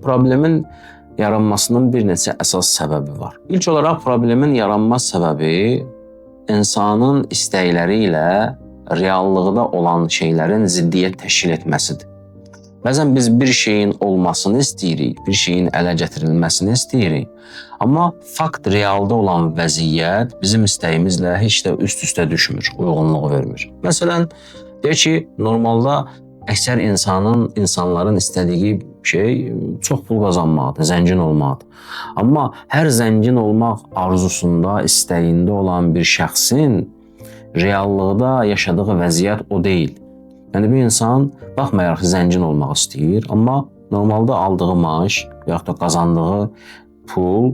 Problemin yaranmasının bir neçə əsas səbəbi var. İlk olaraq problemin yaranma səbəbi insanın istəkləri ilə reallıqda olan şeylərin ziddiyyət təşkil etməsidir. Bəzən biz bir şeyin olmasını istəyirik, bir şeyin ələ gətirilməsini istəyirik. Amma fakt realda olan vəziyyət bizim istəyimizlə heç də üst-üstə düşmür, uyğunluq vermir. Məsələn, deyək ki, normalda əksər insanların istədiyi şey çox pul qazanmaqdır, zəngin olmaqdır. Amma hər zəngin olmaq arzusunda, istəyində olan bir şəxsin reallıqda yaşadığı vəziyyət o deyil. Yəni bir insan baxmayaraq ki, zəngin olmaq istəyir, amma normalda aldığı maaş yaxud da qazandığı pul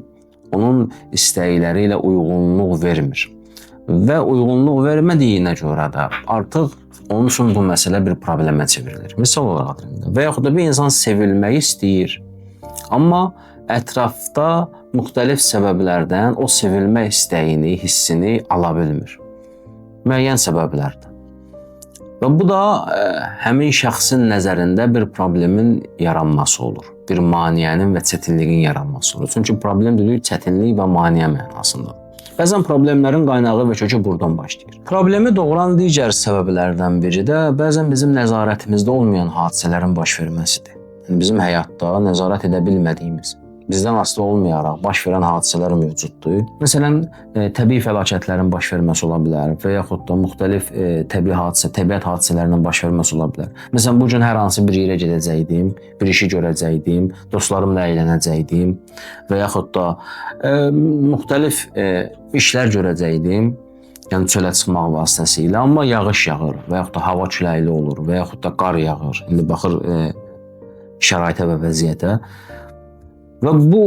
onun istəkləri ilə uyğunluq vermir. Və uyğunluq vermədiyinə görə də artıq onun üçün bu məsələ bir problemə çevrilir. Misal olaraq və yaxud da bir insan sevilmək istəyir, amma ətrafda müxtəlif səbəblərdən o sevilmək istəyini, hissini ala bilmir. Müəyyən səbəblərdir. Və bu da həmin şəxsin nəzərində bir problemin yaranması olur. Bir maneənin və çətinliyin yaranması olur. Çünki problem dedik çətinlik və maneə mənasında. Bəzən problemlərin qaynağı və kökü buradan başlayır. Problemi doğuran digər səbəblərdən biri də bəzən bizim nəzarətimizdə olmayan hadisələrin baş verməsidir. Yəni bizim həyatda nəzarət edə bilmədiyimiz, bizdən asılı olmayaraq baş verən hadisələr mövcuddur. Məsələn, təbii fəlakətlərin baş verməsi ola bilər və yaxud da müxtəlif təbiət hadisələrinin baş verməsi ola bilər. Məsələn, bu gün hər hansı bir yerə gedəcəkdim, bir işi görəcəkdim, dostlarımla əylənəcəkdim və yaxud da müxtəlif işlər görəcəkdim, yəni çölə çıxmaq vasitəsilə, amma yağış yağır və yaxud da hava küləkli olur və yaxud da qar yağır. İndi baxır şəraitə və vəziyyətə. Və bu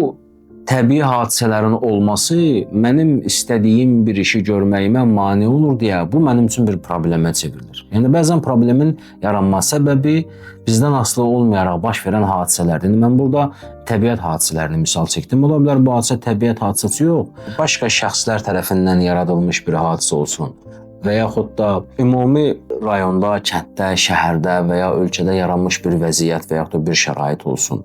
təbii hadisələrin olması mənim istədiyim bir işi görməyimə mane olur deyə bu mənim üçün bir problemə çevrilir. Yəni bəzən problemin yaranma səbəbi bizdən asılı olmayaraq baş verən hadisələrdir. Yəni mən burada təbiət hadisələrini misal çəkdim. Ola bilər bu hadisə təbiət hadisəsi yox, başqa şəxslər tərəfindən yaradılmış bir hadisə olsun və yaxud da ümumi rayonda, kənddə, şəhərdə və ya ölkədə yaranmış bir vəziyyət və yaxud da bir şərait olsun.